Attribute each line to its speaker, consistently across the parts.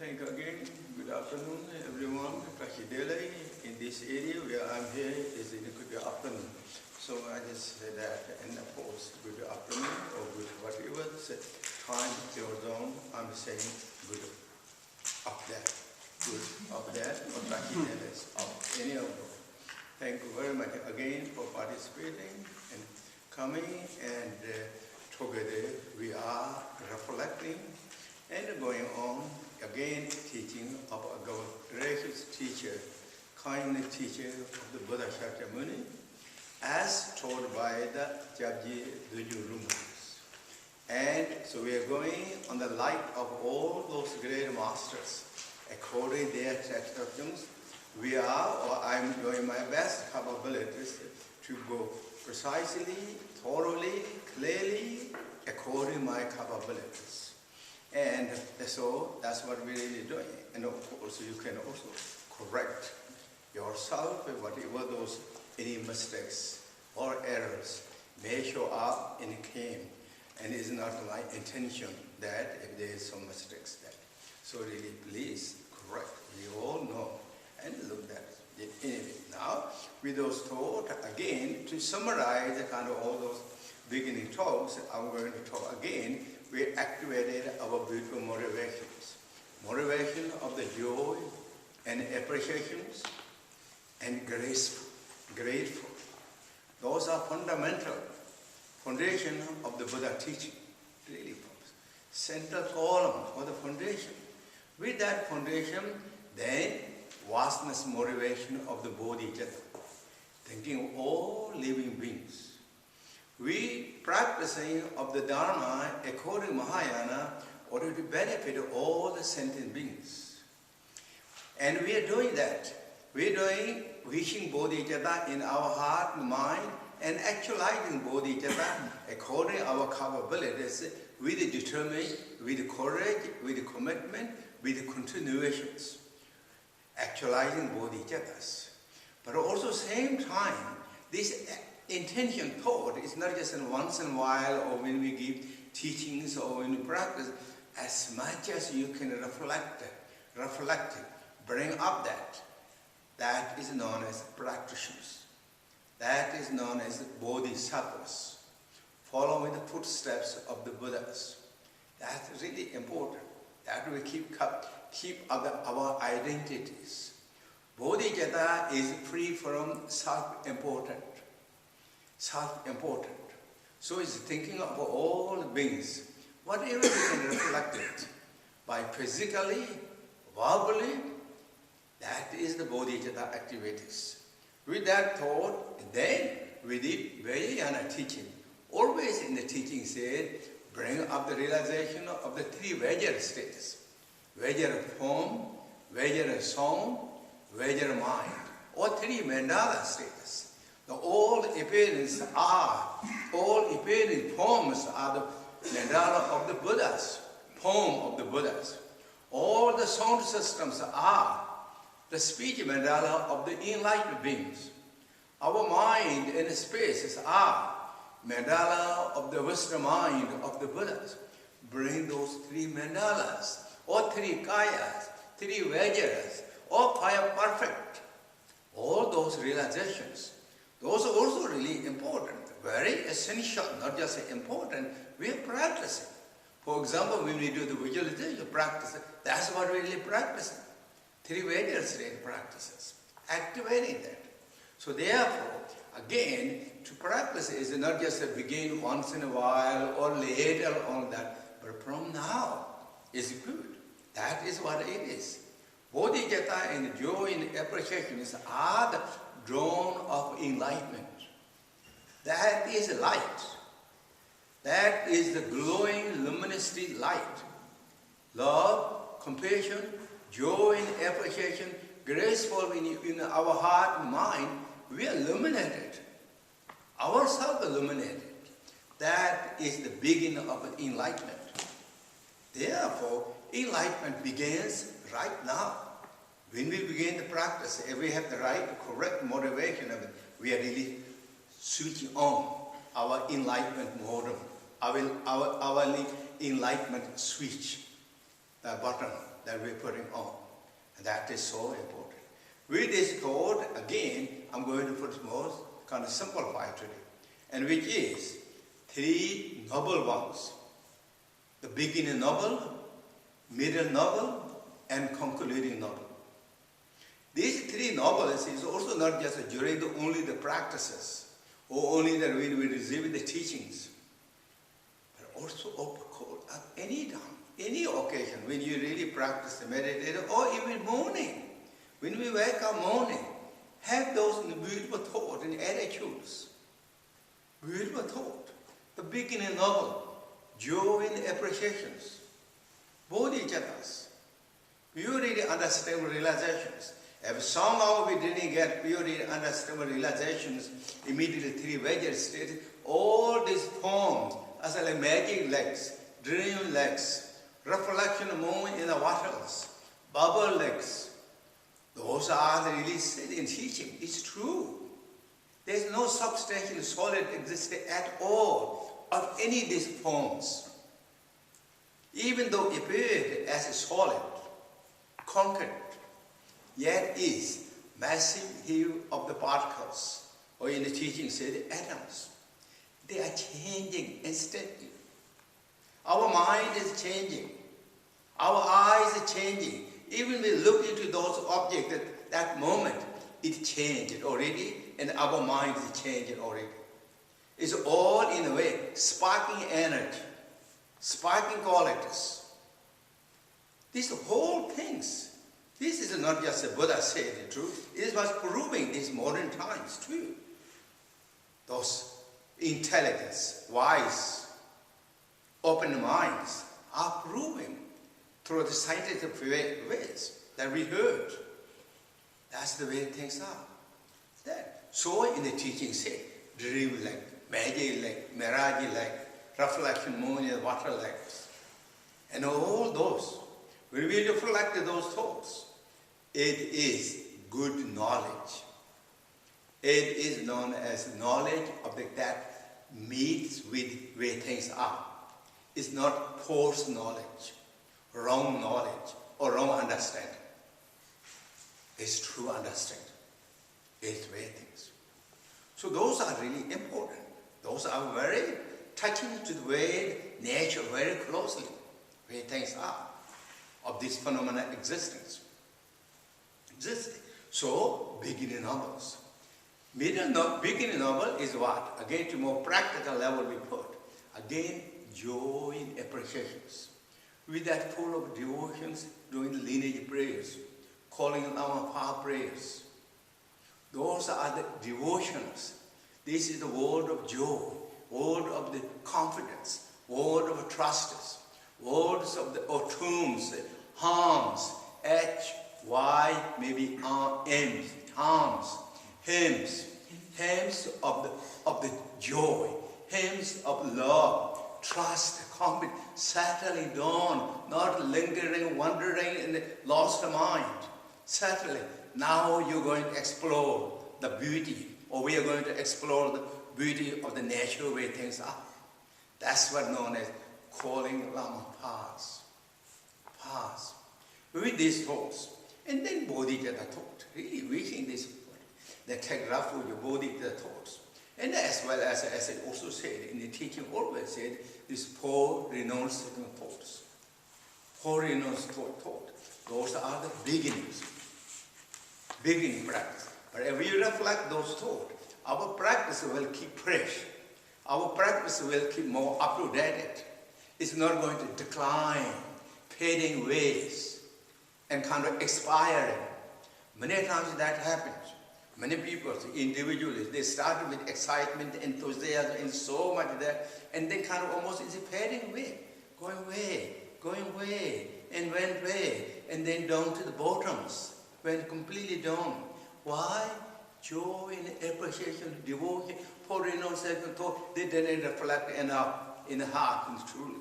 Speaker 1: Thank you again. Good afternoon, everyone. In this area where I'm here is in good afternoon. So I just say that, and of course, good afternoon or good whatever time your zone. I'm saying good up there, good up there, or up any of them. Thank you very much again for participating and coming, and together we are reflecting and going on again teaching of our gracious teacher, kind teacher of the Buddha Shakyamuni, as told by the Dudjom. And so we are going on the light of all those great masters, according to their instructions. We are, or I'm doing my best capabilities to go precisely, thoroughly, clearly, according to my capabilities. And so that's what we're really doing. And of course, you can also correct yourself with whatever those any mistakes or errors may show up in the game. And it's not my intention that if there is some mistakes there. So really, please correct. We all know and look at it anyway. Now, with those thoughts, again, to summarize the kind of all those beginning talks, I'm going to talk again. We activated our beautiful motivations. Motivation of the joy and appreciations and grateful. Those are fundamental foundation of the Buddha teaching. Really, central column for the foundation. With that foundation, then vastness motivation of the Bodhisattva, thinking of all living beings. We practicing of the Dharma according to Mahayana order to benefit all the sentient beings. And we are doing that. We are doing wishing Bodhisattva in our heart and mind and actualizing Bodhisattva according to our capabilities with the determination, with the courage, with the commitment, with the continuations. Actualizing Bodhisattvas. But also same time, this intention thought is not just in once in a while or when we give teachings or when we practice, as much as you can reflect, bring up that is known as practitioners. That is known as bodhisattvas, following the footsteps of the Buddhas. That's really important. That we keep our identities. Bodhisattva is free from self-important. So it's thinking of all beings. Whatever we can reflect it, by physically, verbally, that is the Bodhisattva activities. With that thought, then with the Vajra teaching, always in the teaching said, bring up the realization of the three Vajra states. Vajra form, Vajra song, Vajra mind. All three mandala status. All appearance forms are the mandala of the Buddhas, poem of the Buddhas. All the sound systems are the speech mandala of the enlightened beings. Our mind and spaces are mandala of the wisdom mind of the Buddhas. Bring those three mandalas, or three kayas, three vajras, all kaya perfect. All those realizations. Those are also really important, very essential, not just important, we are practicing. For example, when we do the visualization practice, that's what we're really practicing. Three various practices, activating that. So therefore, again, to practice is not just a begin once in a while or later on that, but from now is good. That is what it is. Bodhisattva and joy and appreciation are the dawn of enlightenment. That is light. That is the glowing, luminous light. Love, compassion, joy and appreciation, graceful in our heart and mind, we are illuminated. Ourselves illuminated. That is the beginning of enlightenment. Therefore, enlightenment begins right now. When we begin the practice, if we have the right, correct motivation of it, we are really switching on our enlightenment modem, our enlightenment switch, the button. that we're putting on. And that is so important. With this thought, again, I'm going to put more kind of simplified today, and which is 3 noble ones. The beginning noble, middle noble, and concluding noble. These 3 nobles is also not just during only the practices, or only that we receive the teachings, but also at any time, any occasion, when you really practice the meditation, or even morning, when we wake up morning, have those beautiful thoughts and attitudes. Beautiful thought. The beginning noble, joy and appreciations. Bodhicattas. Purity, understanding, realizations. If somehow we didn't get purity, understanding, realizations, immediately 3 Vajra states, all these forms, as like magic legs, dream legs, reflection moon in the waters, bubble legs, those are really said in teaching. It's true. There is no substantial solid existence at all of any of these forms. Even though it appeared as a solid, concrete, yet is massive hue of the particles, or in the teaching say the atoms. They are changing instantly. Our mind is changing. Our eyes are changing. Even we look into those objects at that moment, it changed already, and our mind is changing already. It's all in a way sparking energy, sparking qualities. These whole things. This is not just the Buddha said the truth. It was proving these modern times too. Those intelligence, wise, open minds are proving through the scientific ways that we heard. That's the way things are. That. So in the teaching say, dream like, magic like, mirage like, reflection moon and water like, and all those. When we reflect those thoughts, it is good knowledge. It is known as knowledge of that meets with where things are. It's not false knowledge, wrong knowledge, or wrong understanding. It's true understanding. It's where things. So those are really important. Those are very touching to the way nature very closely, where things are, of this phenomena existence. So, beginning novels. Beginning novel is what? Again, to more practical level we put. Again, joy and appreciations. With that full of devotions, doing the lineage prayers, calling Loma power prayers. Those are the devotions. This is the world of joy, world of the confidence, world of trust, words of the tombs, harms, H, Y, maybe M's, harms, hymns, hymns of the joy, hymns of love, trust, confidence, settling down, not lingering, wandering in the lost mind. Settling. Now you're going to explore the beauty, or we are going to explore the beauty of the nature where things are. That's what known as calling Lama paths. Paths. With these thoughts. And then Bodhicitta thought, really reaching this point, the take refuge of Bodhicitta thoughts. And as well as I also said in the teaching, always said, these 4 renunciation thoughts. 4 renunciation thoughts. Those are the beginnings. Beginning practice. But if we reflect those thoughts, our practice will keep fresh. Our practice will keep more up to date. It's not going to decline, fading ways, and kind of expiring. Many times that happens. Many people, individuals, they start with excitement, enthusiasm, and so much there, and then kind of almost it's fading away, going away, and went away, and then down to the bottoms, went completely down. Why? Joy and appreciation, devotion, for renunciation thought, they didn't reflect enough in the heart and truly.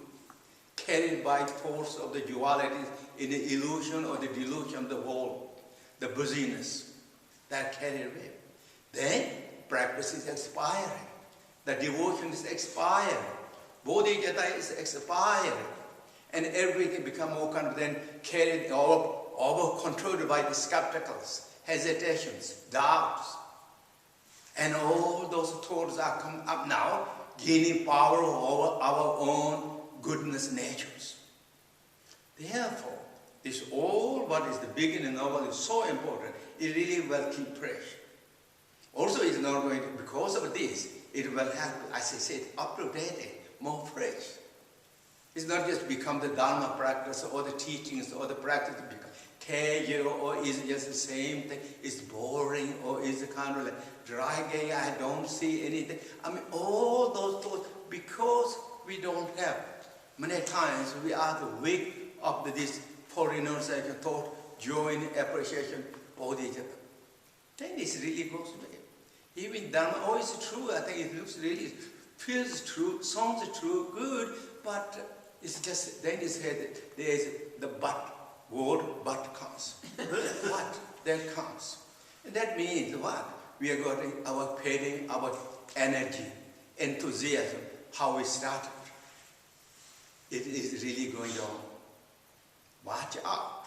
Speaker 1: Carried by force of the dualities in the illusion or the delusion of the whole, the busyness that carried away. Then practice is expiring. The devotion is expiring. Bodhicitta is expiring.
Speaker 2: And everything become more kind of then carried over controlled by the skepticals, hesitations, doubts. And all those thoughts are come up now, gaining power over our own goodness natures. Therefore, this all what is the beginning of is so important. It really will keep fresh. Also, it's not going to, because of this, it will help, as I said, up to date, more fresh. It's not just become the Dharma practice or the teachings or the practice to become casual or is it just the same thing, it's boring or is it kind of like dry gay, I don't see anything. I mean, all those thoughts, because we don't have, many times we are the weak of this foreigners like thought, joy, appreciation, bodhicitta. Then it really goes away. Even Dharma, oh, it's true, I think it looks really, feels true, sounds true, good, but it's just, then it's said there is the but, word but comes. What? That comes. And that means what? We are getting our pain, our energy, enthusiasm, how we started. It is really going on. Watch out.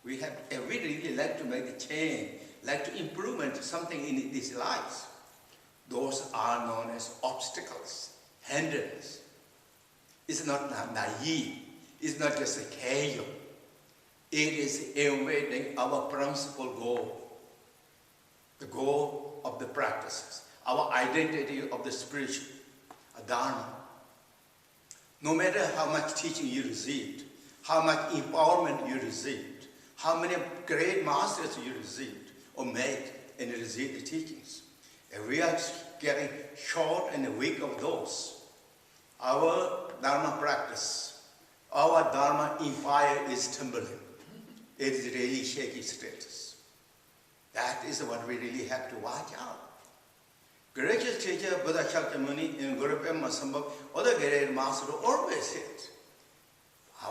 Speaker 2: We really like to make a change, like to improvement something in these lives. Those are known as obstacles, hindrances. It's not naive. It's not just a casual. It is evading our principal goal, the goal of the practices, our identity of the spiritual, Dharma. No matter how much teaching you received, how much empowerment you received, how many great masters you received or made and received the teachings, if we are getting short and weak of those, our Dharma practice, our Dharma empire is tumbling. It is really shaky status. That is what we really have to watch out. Greatest teacher Buddha Shakyamuni in Guru Padma Samye, other great master always said,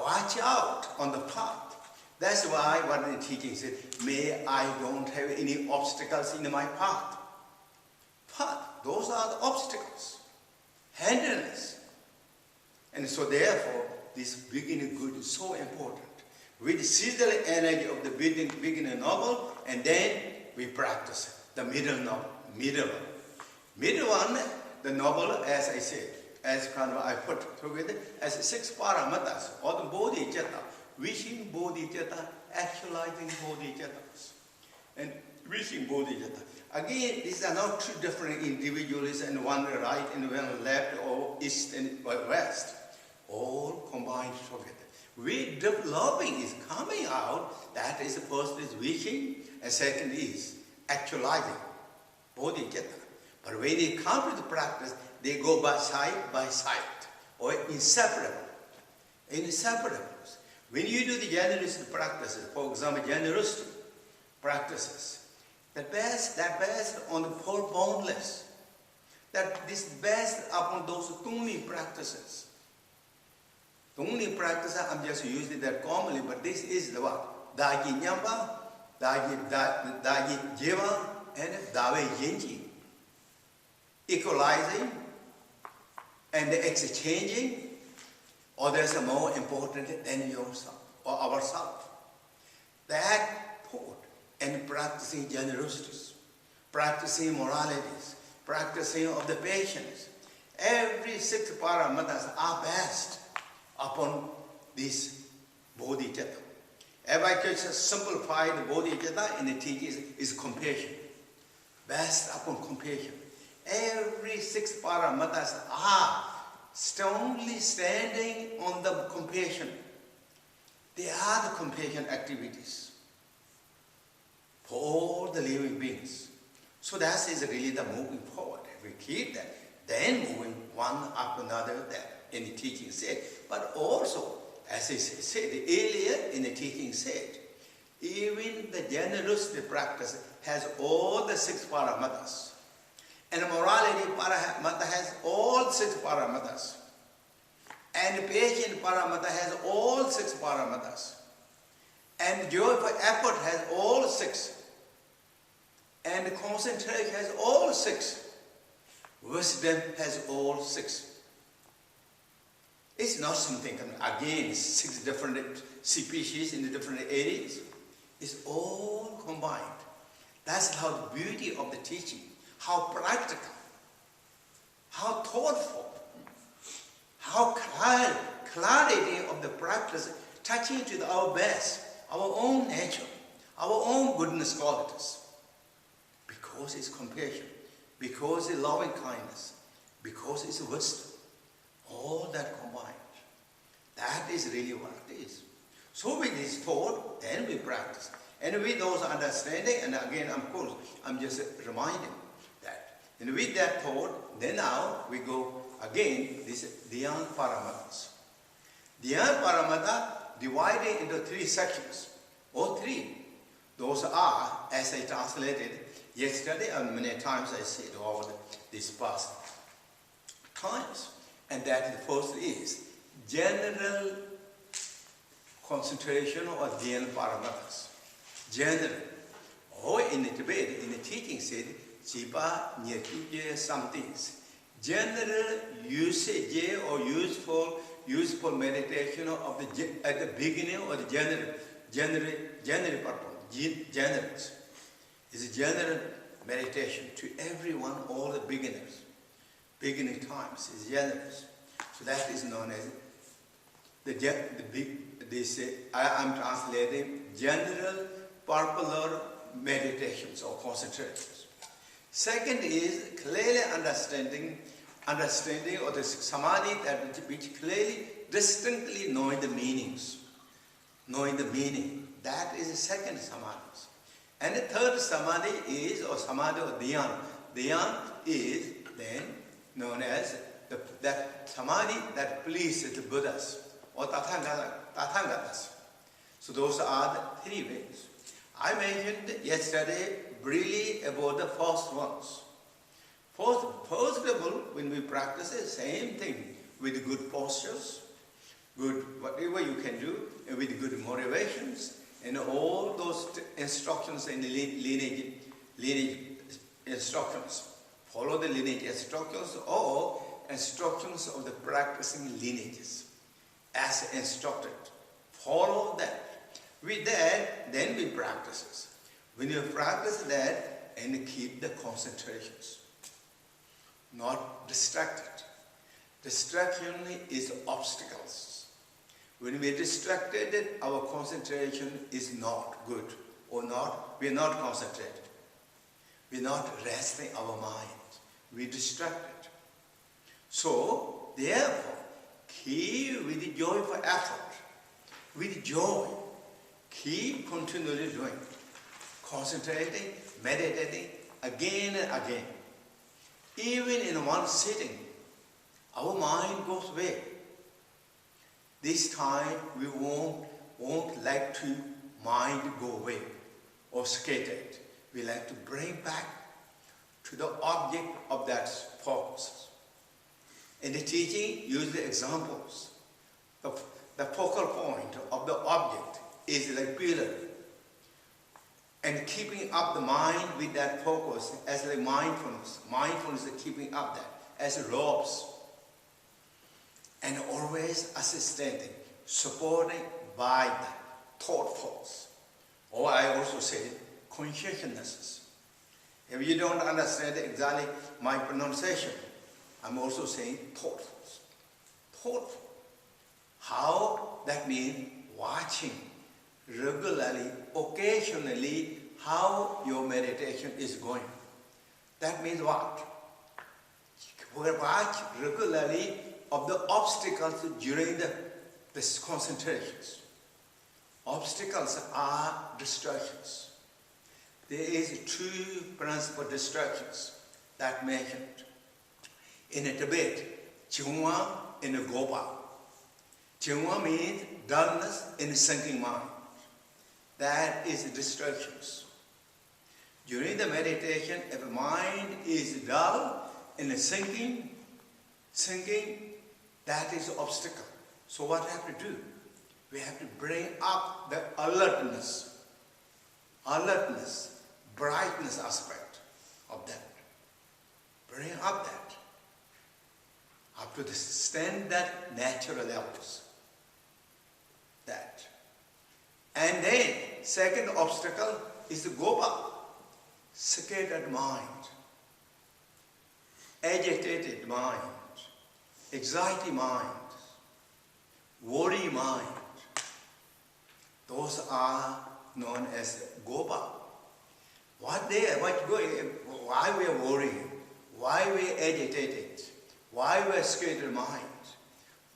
Speaker 2: watch out on the path. That's why what the teaching said, may I don't have any obstacles in my path. Path, those are the obstacles, hindrances. And so therefore, this beginning good is so important. We seize the energy of the beginning novel, and then we practice the middle novel. Middle one, the novel, as I said, as kind of I put together, as 6 paramatas, or the bodhicitta, wishing bodhicitta, actualizing bodhicittas, and wishing bodhicitta. Again, these are not two different individuals, and one right and one left, or east and west, all combined together. We developing is coming out, that is the first is wishing, and second is actualizing, bodhicitta. But when they come to the practice, they go by side, or inseparable. Inseparables. When you do the generosity practices, for example, generosity practices, that based on the poor boundless, that this based upon those Tungni practices. Tungni practices, I'm just using that commonly, but this is the what? Daji Nyamba, Daji Jiva, and Dawe Yinji. Equalizing and exchanging, or there's a more important than yourself or ourselves. That thought and practicing generosities, practicing moralities, practicing of the patience. Every 6 paramatas are based upon this bodhicitta. If I could just simplify the bodhicitta in the teachings is compassion, based upon compassion. Every 6 paramatas are strongly standing on the compassion. They are the compassion activities for all the living beings. So that is really the moving forward. If we keep that, then moving one after another, that in the teaching said. But also, as I said earlier in the teaching said, even the generosity practice has all the 6 paramatas. And morality paramata has all 6 paramatas. And patient paramata has all 6 paramatas. And joyful effort has all 6. And concentration has all 6. Wisdom has all 6. It's not something, again, 6 different species in the different areas. It's all combined. That's how the beauty of the teaching, how practical, how thoughtful, how clarity of the practice touching to our best, our own nature, our own goodness qualities. Because it's compassion, because it's loving kindness, because it's wisdom. All that combined. That is really what it is. So with this thought, then we practice. And with those understanding, and again, of course, I'm just reminding that. And with that thought, then now we go again, this Dhyan Paramatas. Dhyan Paramata divided into 3 sections, or 3. Those are, as I translated yesterday, and many times I said over this past times. And that the first is general concentration or Dhyan Paramatas. General. Or in the Tibet, in the teaching said, Jipa Nyakije some things. General usage or useful meditation of the at the beginning or the general purpose. Generals. It's a general meditation to everyone, all the beginners. Beginning times is generous. So that is known as I'm translating general popular meditations or concentrations. Second is clearly understanding of the samadhi which clearly, distinctly knowing the meanings. Knowing the meaning. That is the second samadhi. And the third samadhi is, or samadhi or dhyan. Dhyan is then known as that samadhi that pleases the Buddhas or Tathagatas. So those are the 3 ways. I mentioned yesterday briefly about the first ones. First of all, when we practice the same thing with good postures, good whatever you can do, and with good motivations, and all those instructions and lineage instructions. Follow the lineage instructions or instructions of the practicing lineages as instructed. Follow that. With that, then we practice. When you practice that, and keep the concentrations. Not distracted. Distraction is obstacles. When we are distracted, our concentration is not good or not. We are not concentrated. We are not resting our mind. We are distracted. So, therefore, keep with joyful effort, with joy, keep continually doing, concentrating, meditating again and again. Even in one sitting, our mind goes away. This time we won't like to mind go away or scattered. We like to bring back to the object of that focus. In the teaching, use the examples. The focal point of the object is like pillar. And keeping up the mind with that focus as like mindfulness. Mindfulness is keeping up that as ropes. And always assisting, supporting by the thoughtfuls. Or I also say conscientiousness. If you don't understand exactly my pronunciation, I'm also saying thoughtfuls. Thoughtful. How? That means watching regularly, occasionally, how your meditation is going. That means what? We watch regularly of the obstacles during the concentrations. Obstacles are distractions. There is 2 principal distractions that mentioned. In Tibet, Jonma and Gopa. Jonma means dullness in sinking mind. That is distractions. During the meditation, if the mind is dull and sinking, that is obstacle. So what we have to do? We have to bring up the alertness, brightness aspect of that. Bring up that. up to the standard natural levels. That. And then, second obstacle is the gopa, scattered mind, agitated mind, anxiety mind, worry mind. Those are known as gopa. Why we are worrying? Why we are agitated? Why we are scattered mind?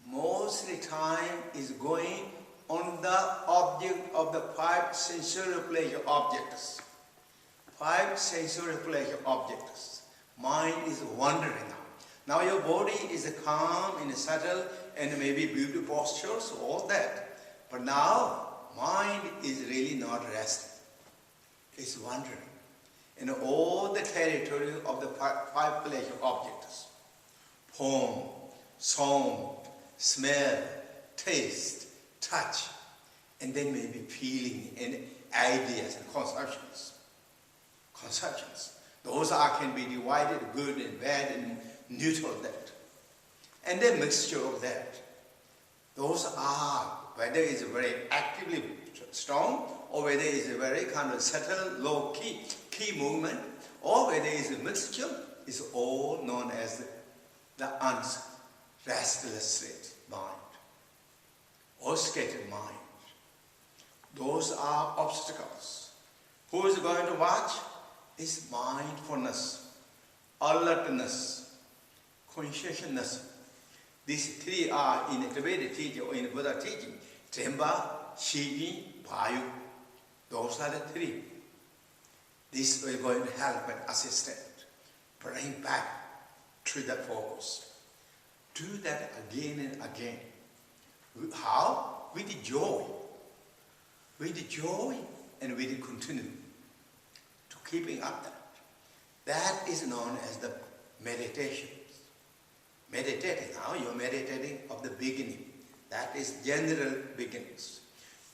Speaker 2: Mostly time is going on the object of the five sensory pleasure objects. Five sensory pleasure objects. Mind is wandering now. Now your body is calm and subtle and maybe beautiful postures, all that. But now, mind is really not resting. It's wandering in all the territory of the five pleasure objects. Form, sound, smell, taste, touch, and then maybe feeling and ideas and conceptions. Those can be divided, good and bad and neutral that. And then mixture of that. Those are, whether it's very actively strong, or whether it's a very kind of subtle, low key movement, or whether it's a mixture, is all known as the restless state mind, or scattered mind. Those are obstacles. Who is going to watch? Is mindfulness, alertness, consciousness. These three are in the Tibetan teaching or in the Buddha teaching. Tremba, Shigi, Vayu. Those are the three. This is going to help and assist it. Bring back to the focus. Do that again and again. How? With joy. With joy and with continue to keeping up that. That is known as the meditation. Meditating. Now you're meditating of the beginning. That is general beginnings.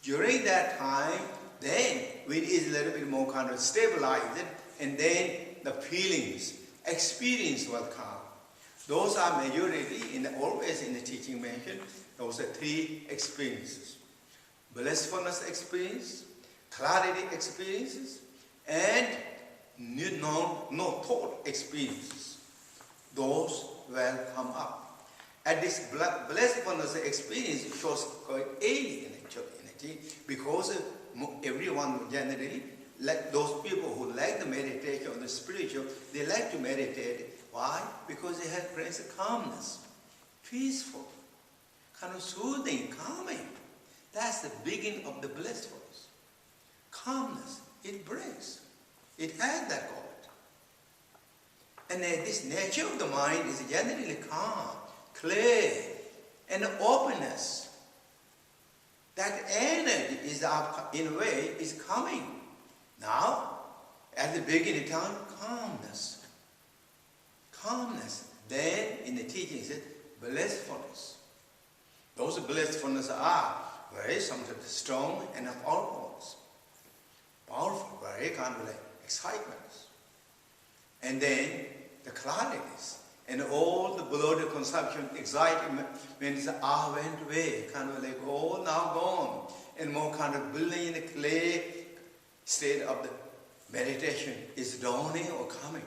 Speaker 2: During that time, then it is a little bit more kind of stabilized, and then the feelings, experience will come. Those are majority, always in the teaching mentioned, those are three experiences. Blissfulness experience, clarity experiences, and no thought experiences. Those will come up. And this blissfulness experience shows quite alien actuality, because everyone generally, like those people who like the meditation or the spiritual, they like to meditate. Why? Because they have present calmness, peaceful, kind of soothing, calming. That's the beginning of the blissfulness. Calmness, it brings. It has that quality. And this nature of the mind is generally calm, clear, and openness. That energy is in a way is coming. Now, at the beginning time, calmness. Calmness. Then in the teaching it says blissfulness. Those blissfulness are very sometimes strong and powerful. Powerful, very kind of like excitement. And then the clarinets and all the blood consumption, excitement, when it's went away, kind of like all now gone, and more kind of building in the clay state of the meditation is dawning or coming.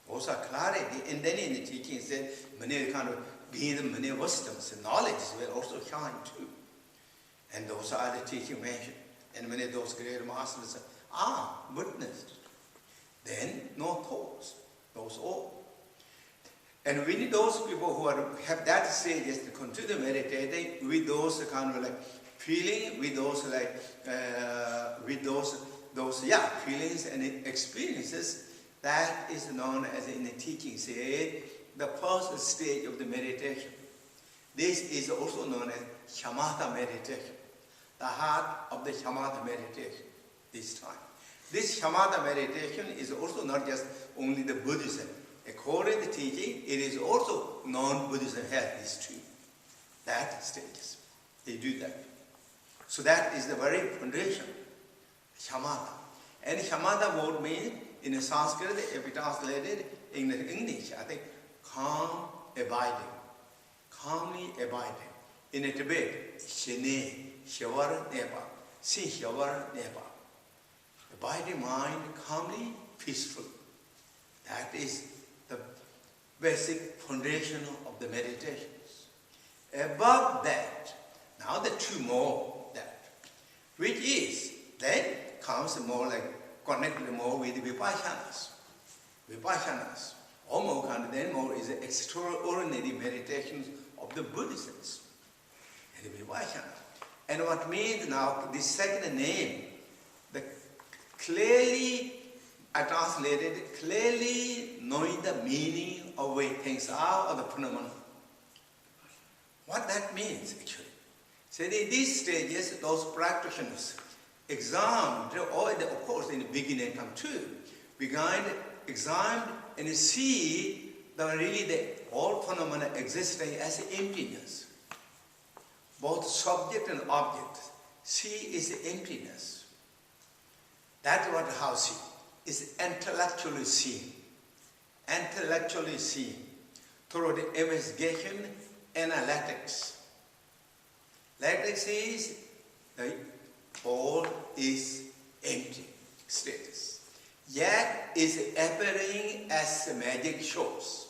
Speaker 2: Those are clarity. And then in the teaching it said, many kind of gain many wisdoms and knowledge will also shine too. And those are the teaching mentioned. And many of those great masters are witnessed. Then no thoughts, those all. And we need those people who have that stage is to continue meditating with those kind of like feeling, with those like feelings and experiences. That is known as in the teaching said the first stage of the meditation. This is also known as shamatha meditation, the heart of the shamatha meditation. This time. This shamatha meditation is also not just only the Buddhism. According to the teaching, it is also non-Buddhism has these two. That stages. They do that. So that is the very foundation. Shamatha. And shamatha word means in Sanskrit, if it translated in English, I think calm, abiding. calmly abiding. In a Tibet, Shene, Shawar Neba, Sin Shawar Neba. Abiding mind, calmly, peaceful. That is the basic foundation of the meditations. Above that, now the two more that, which is, then comes more like connected more with Vipassanas. Vipassanas. Or more kind, then more is the extraordinary meditations of the Buddhisms. And the Vipassana. And what means now, this second name, the clearly, I translated, clearly knowing the meaning of where things are or the phenomena. What that means actually. So in these stages, those practitioners examined, or of course in the beginning come too, began examined and see that really the all phenomena existing as emptiness. Both subject and object. See is emptiness. That's what how see is intellectually seen. Intellectually seen through the investigation, analytics. Analytics is the all is empty status. Yet is appearing as magic shows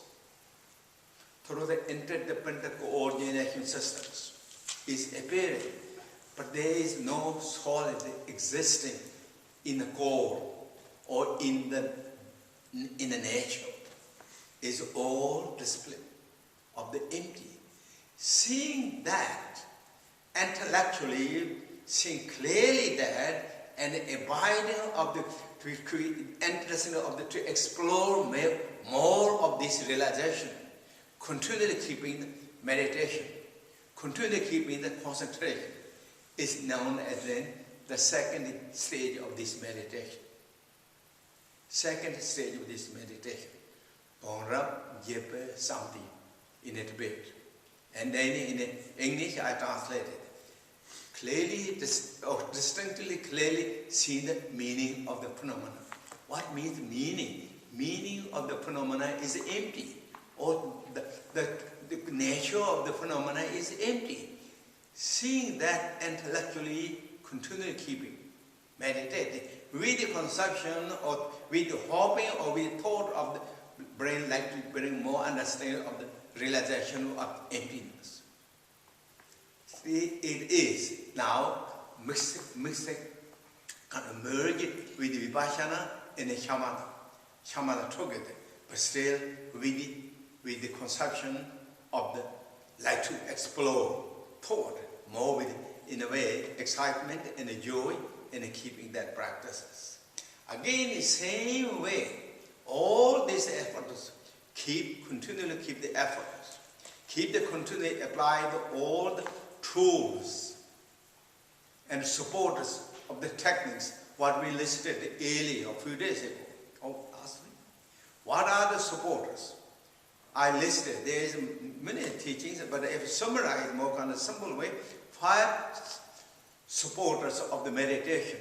Speaker 2: through the interdependent coordination systems is appearing, but there is no solid existing in the core or in the nature. Is all display of the empty. Seeing that intellectually, seeing clearly that, and abiding of the interesting of the to explore more of this realization, continually keeping meditation, continually keeping the concentration, is known as then the second stage of this meditation. Second stage of this meditation. Bonrab Jepe Samti in a Tibet. And then in English I translated. Clearly, distinctly, clearly see the meaning of the phenomena. What means meaning? Meaning of the phenomena is empty. Or the nature of the phenomena is empty. Seeing that intellectually, continually keeping, meditating, with the conception or with the hoping or with thought of the brain like to bring more understanding of the realization of emptiness. See, it is now mixing, kind of merged with the Vipassana and the Shamatha together, but still with the conception of the like to explore thought more with, in a way, excitement and the joy in keeping that practices. Again, the same way, all these efforts continually keep the efforts, continually apply all the tools and supporters of the techniques what we listed earlier a few days ago. Oh, ask me. What are the supporters? I listed, there is many teachings, but if summarize more kind of simple way, 5 supporters of the meditation.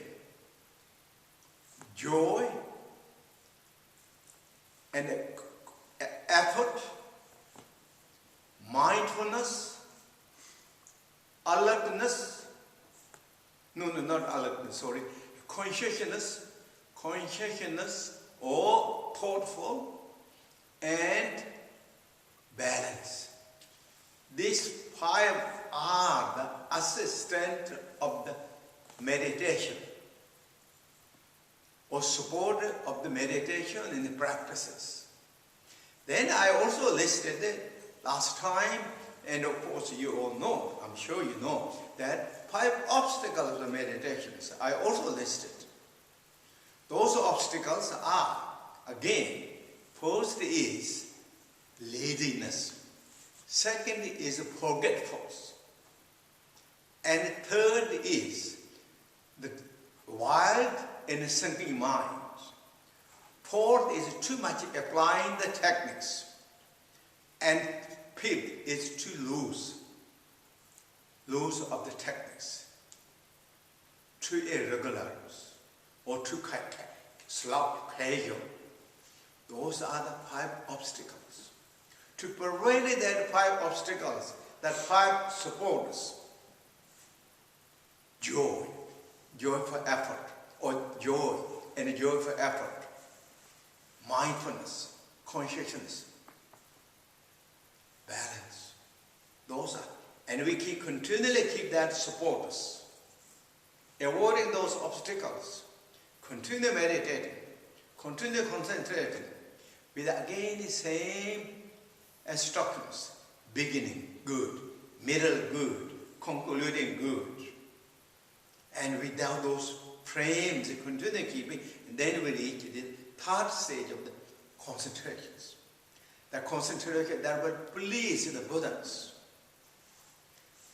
Speaker 2: Joy and effort, mindfulness, alertness, not alertness, sorry, consciousness or thoughtful, and balance. These 5 are the assistant of the meditation or support of the meditation in the practices. Then I also listed last time, and of course you all know, I'm sure you know, that 5 obstacles of meditations I also listed. Those obstacles are, again, first is laziness, second is forgetfulness, and third is the wild and sinking minds. Fourth is too much applying the techniques, and fifth is too loose of the techniques, too irregular, or too casual. Those are the 5 obstacles. To prevent that 5 obstacles, that 5 supporters: joy, joy for effort, or joy and joy for effort, mindfulness, consciousness, balance. Those are, and we continually keep that supporters, avoiding those obstacles, continue meditating, continue concentrating, with again the same instructions: beginning good, middle good, concluding good. And without those frames, continue keeping, and then we reach the 3rd stage of the concentrations. The concentration that would please the Buddhas.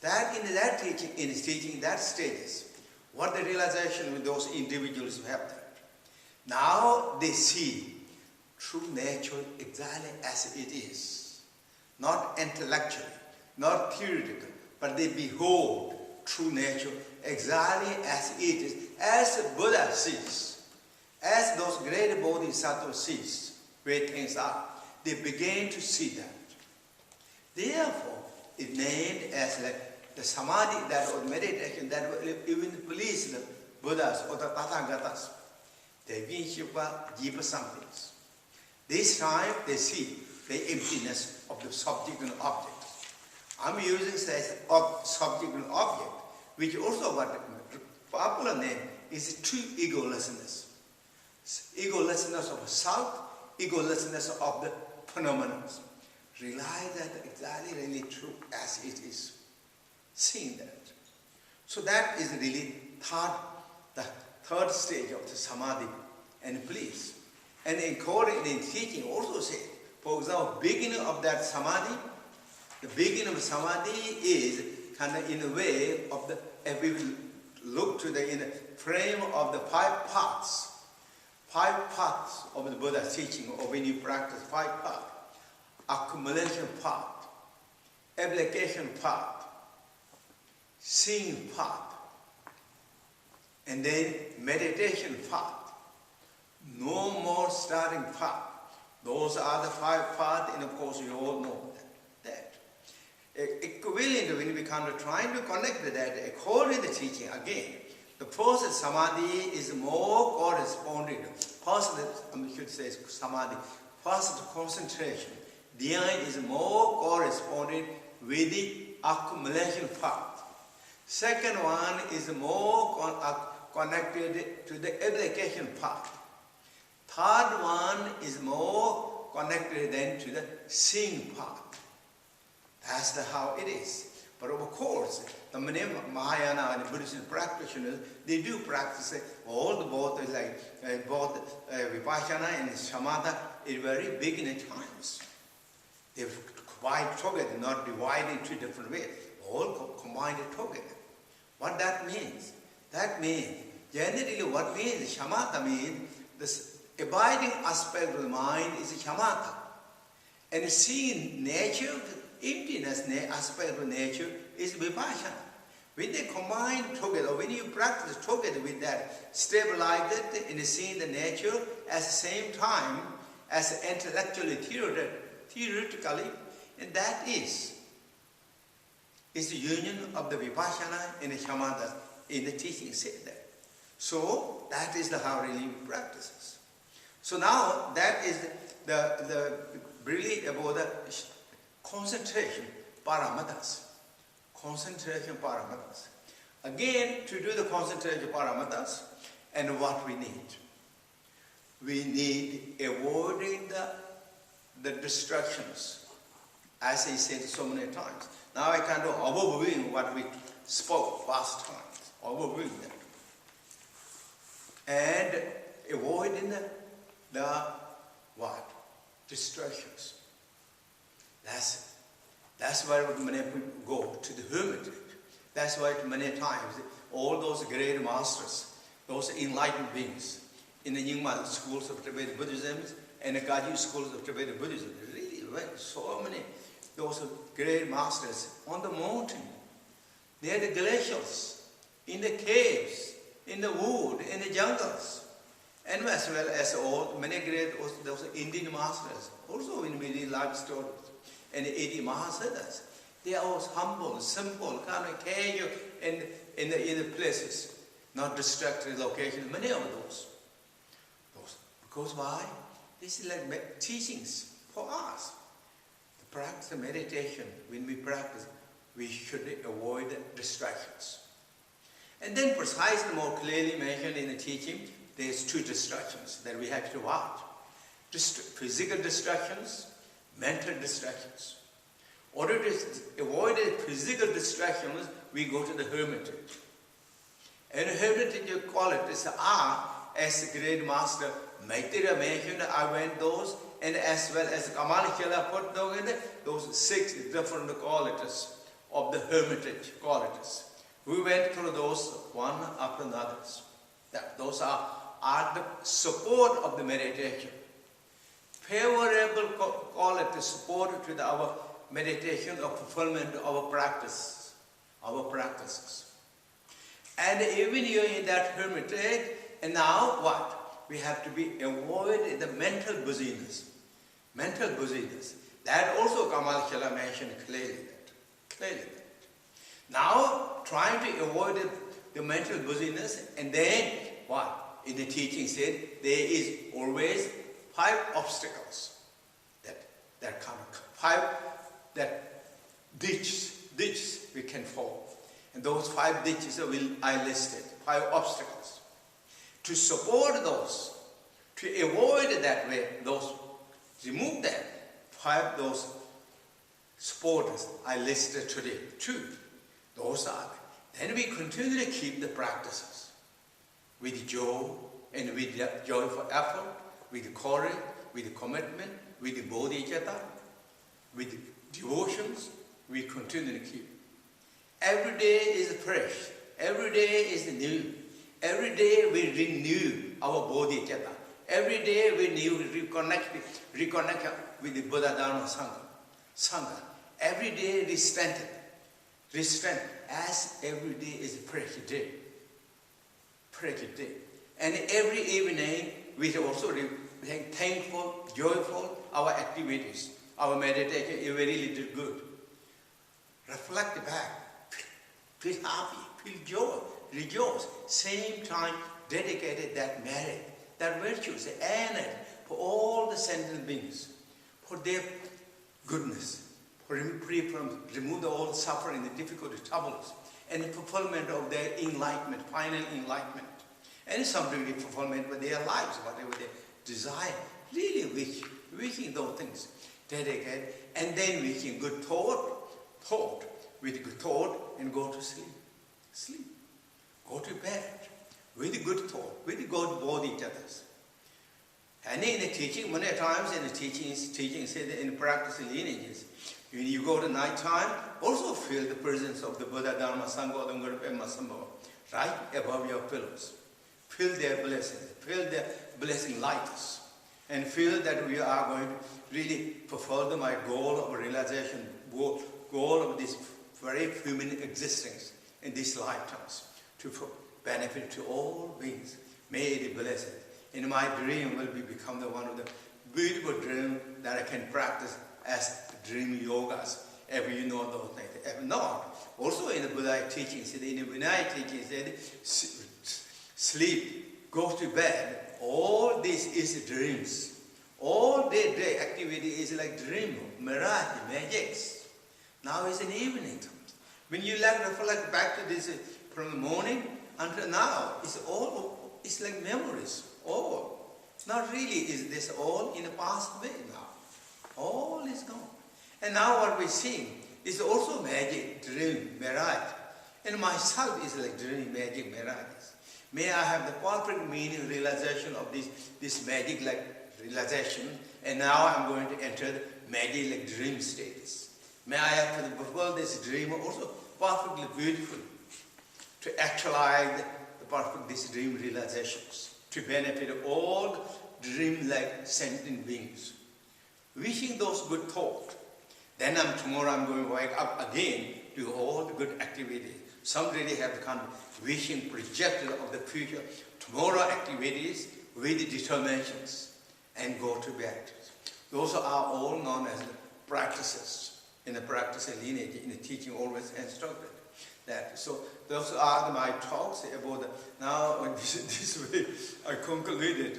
Speaker 2: That in that teaching, in his teaching, that stages, what the realization with those individuals who have that. Now they see true nature exactly as it is. Not intellectually, not theoretical, but they behold true nature exactly as it is, as the Buddha sees, as those great bodhisattvas sees where things are. They begin to see that. Therefore, it's named as the samadhi, that or meditation that will even please the Buddhas or the Tathagatas. They jiva somethings. This time they see the emptiness of the subject and object. I'm using as subject and object, which also what the popular name is true egolessness. Egolessness of self, egolessness of the phenomena. Realize that exactly really true as it is. Seeing that. So that is really the 3rd stage of the samadhi and bliss. And in teaching also said, for example, beginning of that samadhi, the beginning of samadhi is kind of in a way of the, if we look to the in the frame of the 5 paths of the Buddha's teaching, or when you practice 5 paths: accumulation path, application path, seeing path, and then meditation path, no more starting path. Those are the 5 paths, and of course you all know that. Equivalent when we kind of trying to connect that, according to the teaching again, the first samadhi is more corresponding. First, I should say samadhi, first concentration. Dhyan is more corresponding with the accumulation path. Second one is more connected to the application path. Third one is more connected then to the seeing path. That's how it is. But of course, the Mahayana and Buddhist practitioners, they do practice all the both Vipassana and Samatha in very beginning times. They combine together, not divided into different ways. All combined together. What that means? That means, generally what means Shamatha means, this abiding aspect of the mind is Shamatha. And seeing nature, emptiness aspect of nature is Vipassana. When they combine together, when you practice together with that, stabilize it in seeing the nature at the same time as intellectually, theoretically, and that is the union of the Vipassana and the Shamatha in the teaching said that. So that is how really practices. So now that is the really about the concentration paramatas. Concentration paramatas. Again, to do the concentration paramatas, and what we need. We need avoiding the distractions, as I said so many times. Now I can do overviewing what we spoke last time. Overviewing that. And avoiding the what? Distractions. That's why many people go to the hermitage. That's why many times all those great masters, those enlightened beings in the Nyingma schools of Tibetan Buddhism and the Gaji schools of Tibetan Buddhism, really went so many those great masters on the mountain. They had the glaciers, in the caves, in the wood, in the jungles, and as well as all many great those Indian masters, also in many large stories, and 80 Mahasiddhas. They are all humble, simple, kind of casual in the places, not distracted locations. Many of those. Because why? This is like teachings for us. The practice of meditation, when we practice, we should avoid distractions. And then precisely more clearly mentioned in the teaching, there's 2 distractions that we have to watch. Physical distractions, mental distractions. In order to avoid the physical distractions, we go to the hermitage. And hermitage qualities are, as the great master Maitreya mentioned, I went those, and as well as Kamalakila put those 6 different qualities of the hermitage qualities. We went through those one after another. Those are the support of the meditation. Favorable quality support to our meditation or fulfillment of our practices. And even you're in that hermitage, and now what? We have to avoid the mental busyness. Mental busyness. That also Kamal Khala mentioned clearly. Now, trying to avoid the mental busyness, and then what? In the teaching said, there is always 5 obstacles that come. 5 that ditches we can fall. And those 5 ditches I listed, 5 obstacles. To support those, to avoid that way, remove them, 5 those supporters I listed today, 2. Those are. Then we continue to keep the practices with joy and with joyful effort, with courage, with commitment, with bodhicitta, with devotions. We continue to keep. Every day is fresh. Every day is new. Every day we renew our bodhicitta. Every day we reconnect with the Buddha Dharma Sangha. Every day we strengthen. As every day is a fresh day. And every evening we also being thankful, joyful, our activities, our meditation is very little good. Reflect back, feel happy, feel joy, rejoice. Same time dedicated that merit, that virtues, the energy for all the sentient beings, for their goodness. Remove all suffering, the difficulty, troubles, and the fulfillment of their enlightenment, final enlightenment. And some degree fulfillment with their lives, whatever they desire. Really wishing those things. Dedicate, and then wishing good thought, with good thought, and go to sleep. Go to bed with good thought, with good bodhicittas. And in the teaching, many times in the teaching said in practice lineages, when you go to night time, also feel the presence of the Buddha, Dharma, Sangha, right above your pillows. Feel their blessings, feel their blessing lights, and feel that we are going to really fulfill my goal of realization, goal of this very human existence in these lifetimes, to benefit to all beings. May it be blessed. And my dream will become the one of the beautiful dreams that I can practice as dream yogas, if you know those things. If not, also in the Buddhist teaching, in the Vinaya teaching, said, sleep, go to bed, all this is dreams. All day activity is like dream, mirage, magics. Now it's an evening. When you reflect back to this from the morning until now, it's like memories. All. Not really is this all in the past way now. All is gone. And now what we're seeing is also magic, dream, mirage. And myself is like dream, magic, mirages. May I have the perfect meaning, realization of this magic like realization. And now I'm going to enter the magic like dream status. May I have to fulfill this dream also perfectly beautiful, to actualize the perfect this dream realizations, to benefit all dream-like sentient beings. Wishing those good thoughts. Then tomorrow I'm going to wake up again, do all the good activities. Some really have the kind of wishing projection of the future. Tomorrow activities with determinations and go to bed. Those are all known as practices. in the practice and lineage, in the teaching always instructed that. So those are my talks about now this way I concluded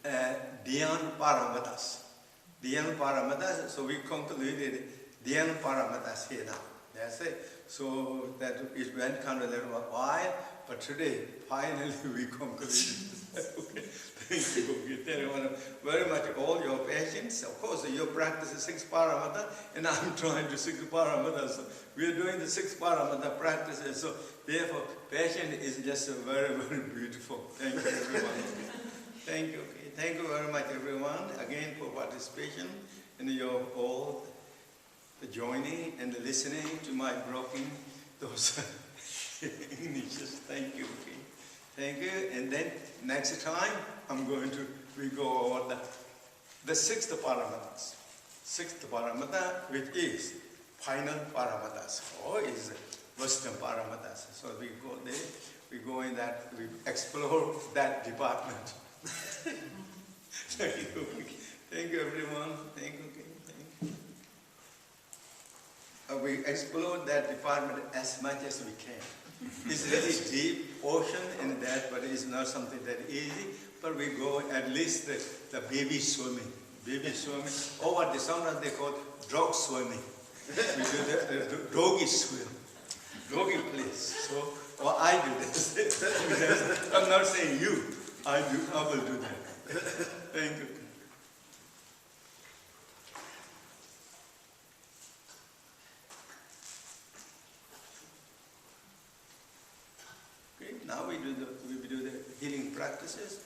Speaker 2: Dhyan Paramatas. Dhyan Paramatas, so we concluded Dhyan Paramatas here now. That's it. So that it went kind of a little while, but today finally we concluded. Okay. Thank you. Thank you very much all your patience. Of course, your practice is 6 paramata, and I'm trying to 6 paramatas. So we are doing the 6 paramata practices. So therefore, patience is just very, very beautiful. Thank you, everyone. Thank you. Okay. Thank you very much, everyone, again for participation and your all joining and listening to my broken those Englishes. Thank you. Okay. Thank you. And then next time we go over the 6th paramatas. 6th paramata, which is final paramatas, or is wisdom paramatas. So we go there, we go in that, we explore that department. Thank you. Thank you, everyone. Thank you. Thank you. We explore that department as much as we can. It's really deep ocean in that, but it's not something that easy. But we go at least the baby swimming. Baby swimming, or what sometimes they call dog swimming. We do the doggy swim, doggy place. So, or I do this. I'm not saying you. I will do that. Thank you. Now we do the healing practices.